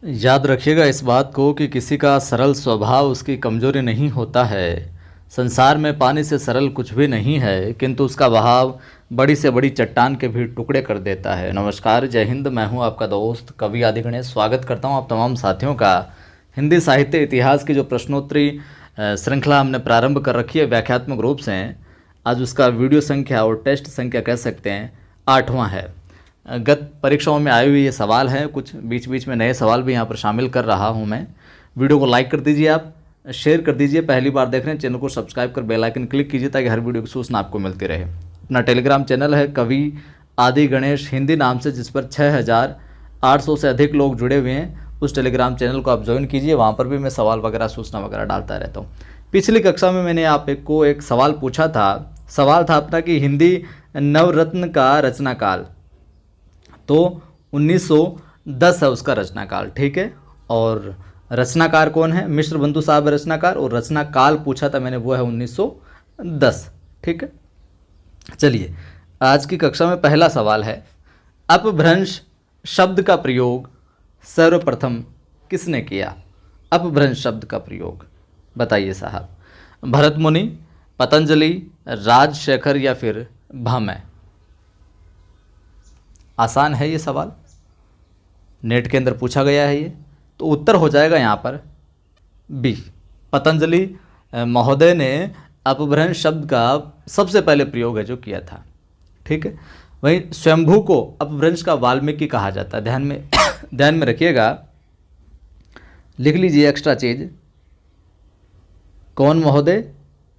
याद रखिएगा इस बात को कि किसी का सरल स्वभाव उसकी कमजोरी नहीं होता है। संसार में पानी से सरल कुछ भी नहीं है, किंतु उसका बहाव बड़ी से बड़ी चट्टान के भी टुकड़े कर देता है। नमस्कार, जय हिंद। मैं हूं आपका दोस्त कवि आदि गणेश। स्वागत करता हूं आप तमाम साथियों का। हिंदी साहित्य इतिहास की जो प्रश्नोत्तरी श्रृंखला हमने प्रारंभ कर रखी है व्याख्यात्मक रूप से, आज उसका वीडियो संख्या और टेस्ट संख्या कह सकते हैं 8वां है। गत परीक्षाओं में आए हुए ये सवाल हैं, कुछ बीच बीच में नए सवाल भी यहाँ पर शामिल कर रहा हूँ मैं। वीडियो को लाइक कर दीजिए, आप शेयर कर दीजिए। पहली बार देख रहे हैं चैनल को सब्सक्राइब कर बेल आइकन क्लिक कीजिए ताकि हर वीडियो की सूचना आपको मिलती रहे। अपना टेलीग्राम चैनल है कवि आदि गणेश हिंदी नाम से, जिस पर 6800 से अधिक लोग जुड़े हुए हैं। उस टेलीग्राम चैनल को आप ज्वाइन कीजिए, वहाँ पर भी मैं सवाल वगैरह सूचना वगैरह डालता रहता हूँ। पिछली कक्षा में मैंने आप को एक सवाल पूछा था। सवाल था अपना कि हिंदी नवरत्न का रचनाकाल, तो 1910 है उसका रचनाकाल, ठीक है। और रचनाकार कौन है? मिश्र बंधु साहब रचनाकार। और रचनाकाल पूछा था मैंने, वो है 1910, ठीक है। चलिए, आज की कक्षा में पहला सवाल है, अपभ्रंश शब्द का प्रयोग सर्वप्रथम किसने किया? अपभ्रंश शब्द का प्रयोग बताइए साहब। भरत मुनि, पतंजलि, राजशेखर या फिर भामह? आसान है ये सवाल, नेट के अंदर पूछा गया है ये, तो उत्तर हो जाएगा यहाँ पर बी। पतंजलि महोदय ने अपभ्रंश शब्द का सबसे पहले प्रयोग है जो किया था, ठीक है। वहीं स्वयंभू को अपभ्रंश का वाल्मीकि कहा जाता है। ध्यान में रखिएगा, लिख लीजिए एक्स्ट्रा चीज। कौन महोदय?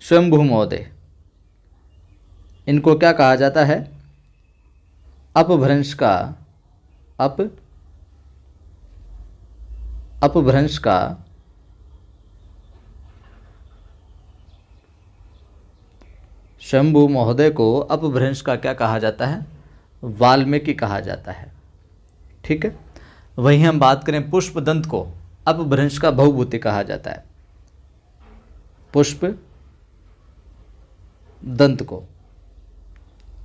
स्वयंभू महोदय। इनको क्या कहा जाता है? अपभ्रंश का अपभ्रंश का शंभु महोदय को अपभ्रंश का क्या कहा जाता है? वाल्मीकि कहा जाता है, ठीक है। वहीं हम बात करें पुष्पदंत को, अपभ्रंश का भवभूति कहा जाता है। पुष्प दंत को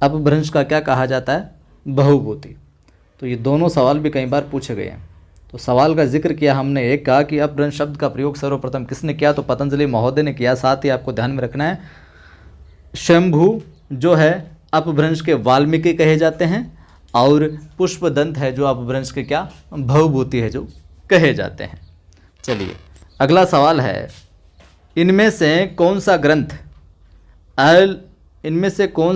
अपभ्रंश का क्या कहा जाता है? बहुभूति। तो ये दोनों सवाल भी कई बार पूछे गए हैं। तो सवाल का जिक्र किया हमने, एक कहा कि अपभ्रंश शब्द का प्रयोग सर्वप्रथम किसने किया, तो पतंजलि महोदय ने किया। साथ ही आपको ध्यान में रखना है, शंभु जो है अपभ्रंश के वाल्मीकि कहे जाते हैं, और पुष्पदंत है जो अपभ्रंश के क्या? भवभूति है जो कहे जाते हैं। चलिए, अगला सवाल है, इनमें से कौन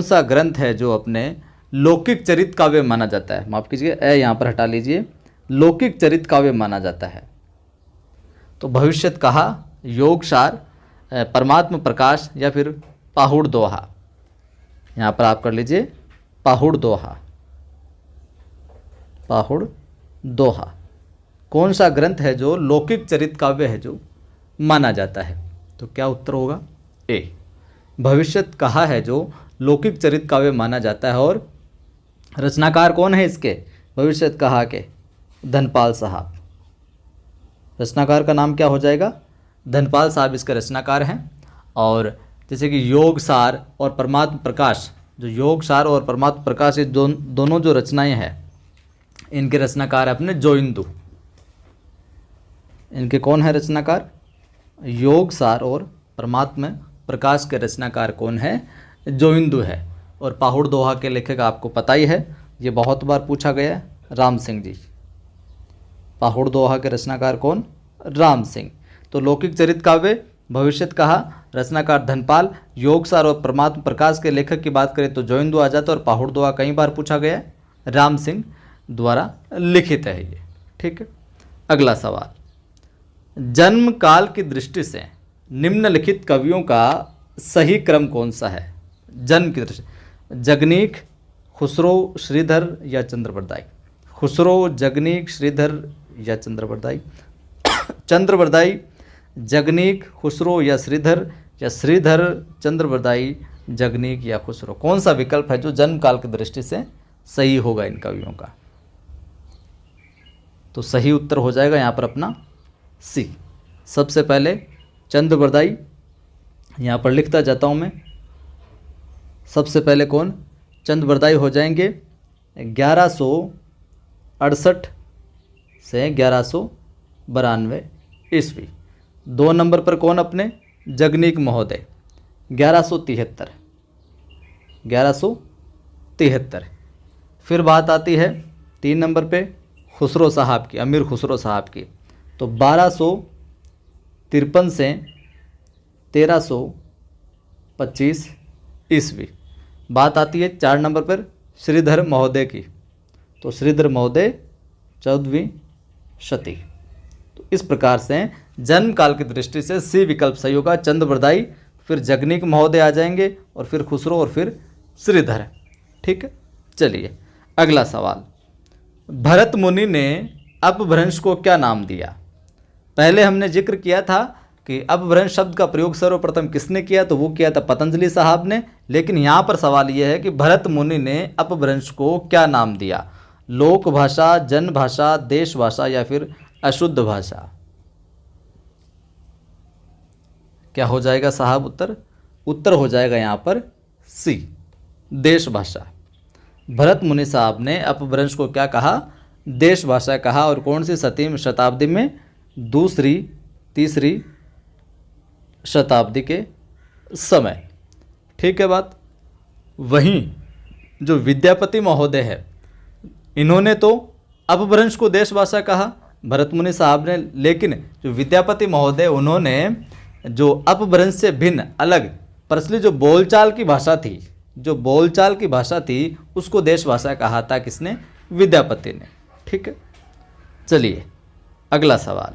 सा ग्रंथ है जो अपने लौकिक चरित काव्य माना जाता है? माफ कीजिए, यहाँ पर हटा लीजिए, लौकिक चरित काव्य माना जाता है। तो भविष्यत कहा, योगसार, परमात्म प्रकाश या फिर पाहुड़ दोहा? यहाँ पर आप कर लीजिए पाहुड़ दोहा। पाहुड़ दोहा कौन सा ग्रंथ है जो लौकिक चरित काव्य है जो माना जाता है? तो क्या उत्तर होगा? ए। भविष्यत कहा है जो लौकिक चरित काव्य माना जाता है। और रचनाकार कौन है इसके? भविष्यत कहा के धनपाल साहब। रचनाकार का नाम क्या हो जाएगा? धनपाल साहब इसके रचनाकार हैं। और जैसे कि योगसार और परमात्म प्रकाश, जो योगसार और परमात्म प्रकाश ये दोनों जो रचनाएं हैं, इनके रचनाकार अपने जोइंदू। इनके कौन है रचनाकार? योगसार और परमात्म प्रकाश के रचनाकार कौन है? जोइंदू है। और पाहुड़ दोहा के लेखक आपको पता ही है, ये बहुत बार पूछा गया है, राम सिंह जी। पाहुड़ दोहा के रचनाकार कौन? राम सिंह। तो लौकिक चरित काव्य भविष्यत कहा, रचनाकार धनपाल। योगसार और परमात्म प्रकाश के लेखक की बात करें तो जोइंदू आ जाता है। और पाहुड़ दोहा कई बार पूछा गया है, राम सिंह द्वारा लिखित है ये, ठीक है। अगला सवाल, जन्म काल की दृष्टि से निम्नलिखित कवियों का सही क्रम कौन सा है? जन्म की दृष्टि, जगनीक, खुसरो, श्रीधर या चंद्रबरदाई? खुसरो, जगनीक, श्रीधर या चंद्रबरदाई? चंद्रबरदाई, जगनीक, खुसरो या श्रीधर, या श्रीधर, चंद्रबरदाई, जगनीक या खुसरो? कौन सा विकल्प है जो जन्म काल की दृष्टि से सही होगा इन कवियों का? तो सही उत्तर हो जाएगा यहाँ पर अपना सी। सबसे पहले चंद्रबरदाई, यहाँ पर लिखता जाता हूँ मैं। सबसे पहले कौन? चंद्रबरदाई हो जाएंगे 1168 से 92 ईस्वी। 2 नंबर पर कौन अपने, जगनीक महोदय, 1173। 1173। फिर बात आती है 3 नंबर पे खुसरो साहब की, अमीर खुसरो साहब की, तो 1253 से 1325 ईस्वी। बात आती है 4 नंबर पर श्रीधर महोदय की, तो श्रीधर महोदय 14वीं शती। तो इस प्रकार से जन्म काल की दृष्टि से सी विकल्प सही होगा। चंद्रबरदाई, फिर जगनीक महोदय आ जाएंगे, और फिर खुसरो, और फिर श्रीधर। ठीक है, चलिए अगला सवाल। भरत मुनि ने अपभ्रंश को क्या नाम दिया? पहले हमने जिक्र किया था कि अपभ्रंश शब्द का प्रयोग सर्वप्रथम किसने किया, तो वो किया था पतंजलि साहब ने। लेकिन यहाँ पर सवाल यह है कि भरत मुनि ने अपभ्रंश को क्या नाम दिया? लोक भाषा, जन भाषा, देश भाषा, या फिर अशुद्ध भाषा? क्या हो जाएगा साहब उत्तर? उत्तर हो जाएगा यहाँ पर सी, देश भाषा। भरत मुनि साहब ने अपभ्रंश को क्या कहा? देश भाषा कहा। और कौन सी शताब्दी में? 2री 3री शताब्दी के समय। ठीक है बात। वहीं जो विद्यापति महोदय है, इन्होंने तो अपभ्रंश को देश भाषा कहा भरत मुनि साहब ने, लेकिन जो विद्यापति महोदय, उन्होंने जो अपभ्रंश से भिन्न अलग परसली जो बोलचाल की भाषा थी, जो बोलचाल की भाषा थी, उसको देश भाषा कहा था। किसने? विद्यापति ने। ठीक है, चलिए अगला सवाल।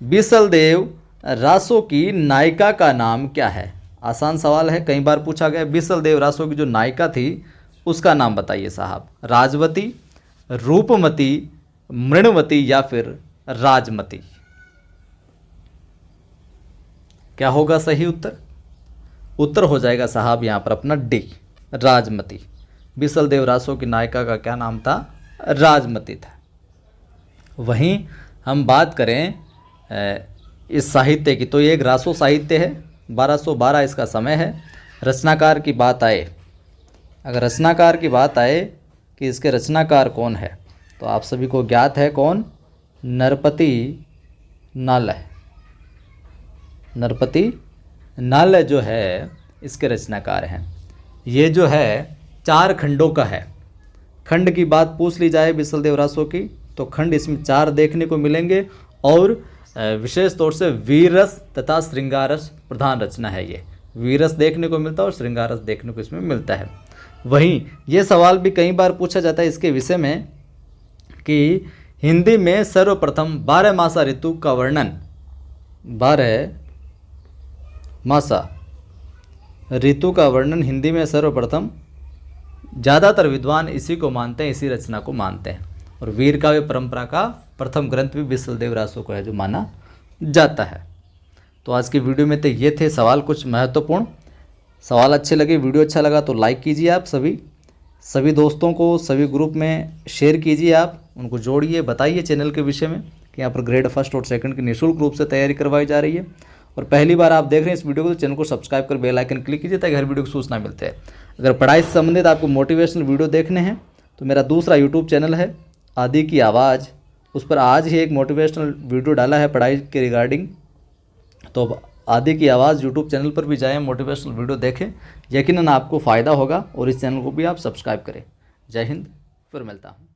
बीसलदेव रासो की नायिका का नाम क्या है? आसान सवाल है, कई बार पूछा गया। बीसलदेव रासो की जो नायिका थी उसका नाम बताइए साहब। राजवती, रूपमती, मृणवती, या फिर राजमती? क्या होगा सही उत्तर? उत्तर हो जाएगा साहब यहाँ पर अपना डी, राजमती। बीसलदेव रासो की नायिका का क्या नाम था? राजमती था। वहीं हम बात करें इस साहित्य की, तो ये एक रासो साहित्य है। 1212 इसका समय है। रचनाकार की बात आए, अगर रचनाकार की बात आए कि इसके रचनाकार कौन है, तो आप सभी को ज्ञात है कौन? नरपति नालय। नरपति नालय जो है इसके रचनाकार हैं। ये जो है 4 खंडों का है। खंड की बात पूछ ली जाए बीसलदेव रासो की, तो खंड इसमें 4 देखने को मिलेंगे, और विशेष तौर से वीररस तथा श्रृंगारस प्रधान रचना है। ये वीररस देखने को मिलता है और श्रृंगारस देखने को इसमें मिलता है। वहीं ये सवाल भी कई बार पूछा जाता है इसके विषय में कि हिंदी में सर्वप्रथम 12 मासा ऋतु का वर्णन, 12 मासा ऋतु का वर्णन हिंदी में सर्वप्रथम, ज़्यादातर विद्वान इसी को मानते हैं, इसी रचना को मानते हैं। और वीर काव्य परंपरा का प्रथम ग्रंथ भी बीसलदेव रासो को है जो माना जाता है। तो आज की वीडियो में तो ये थे सवाल, कुछ महत्वपूर्ण सवाल। अच्छे लगे, वीडियो अच्छा लगा तो लाइक कीजिए आप सभी दोस्तों को, सभी ग्रुप में शेयर कीजिए, आप उनको जोड़िए, बताइए चैनल के विषय में कि यहाँ पर ग्रेड 1 और 2 की निःशुल्क रूप से तैयारी करवाई जा रही है। और पहली बार आप देख रहे हैं इस वीडियो को, तो चैनल को सब्सक्राइब कर बेल आइकन क्लिक कीजिए ताकि हर वीडियो की सूचना मिलते हैं। अगर पढ़ाई से संबंधित आपको मोटिवेशनल वीडियो देखने हैं तो मेरा दूसरा यूट्यूब चैनल है आदि की आवाज़, उस पर आज ही एक मोटिवेशनल वीडियो डाला है पढ़ाई के रिगार्डिंग। तो आदि की आवाज़ यूट्यूब चैनल पर भी जाएं, मोटिवेशनल वीडियो देखें, यकीनन आपको फ़ायदा होगा। और इस चैनल को भी आप सब्सक्राइब करें। जय हिंद, फिर मिलता हूँ।